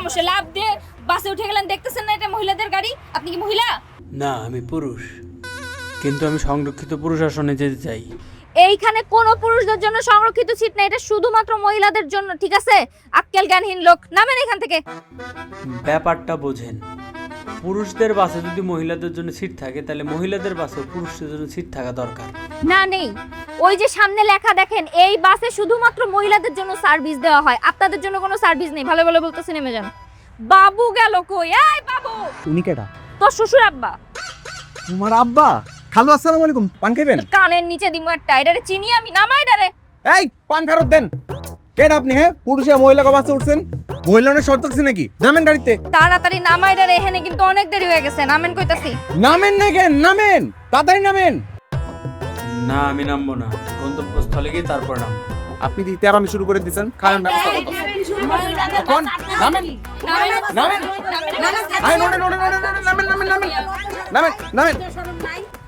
সমস্যা? লাভ দিয়ে বাসে উঠে গেলেন, দেখতেছেন না এটা মহিলাদের গাড়ি? আপনি কি মহিলা? না, আমি পুরুষ, কিন্তু আমি সংরক্ষিত পুরুষ আসনে যেতে চাই। এইখানে কোনো পুরুষদের জন্য সংরক্ষিত সিট না, এটা শুধুমাত্র মহিলাদের জন্য, ঠিক আছে? আক্কেল জ্ঞানহীন লোক, নামেন এখান থেকে। ব্যাপারটা বোঝেন, পুরুষদের বাসে যদি মহিলাদের জন্য সিট থাকে, তাহলে মহিলাদের বাসেও পুরুষদের জন্য সিট থাকা দরকার। না, নেই। ওই যে সামনে লেখা দেখেন, এই বাসে শুধুমাত্র মহিলাদের জন্য সার্ভিস দেওয়া হয়, আপনাদের জন্য কোনো সার্ভিস নেই। ভালো ভালো বলতেছি, নেমে যান। বাবু গেল কই? এই বাবু! উনি কেডা? তোর শ্বশুর আব্বা। তোমার আব্বা? খালু আসসালামু আলাইকুম, পান খাইবেন? কানের নিচে দিমু একটা, এটারে চিনি আমি, নামাই ডারে। এই পান ফেরত দেন। কেন আপনি হ্যাঁ পুরুষে মহিলা বাসে উঠছেন? মহিলা অনেক শর্ত আছে নাকি? নামেন গাড়িতে। তাড়াতাড়ি নামাই ডারে, এখানে কিন্তু অনেক দেরি হয়ে গেছে, নামেন কইতাছি। নামেন না কেন? নামেন, তাড়াতাড়ি নামেন। না, আমি নামবো না, গন্তব্যস্থলে গিয়ে তারপর নামবো। আপনি দিতে আর আমি শুরু করে দিয়েছেন, খারাপ ব্যবস্থা করতে। কোন? নামেন, নামেন, নামেন, নামেন, নামেন, নামেন, নামেন, নামেন, নামেন, নামেন, নামেন।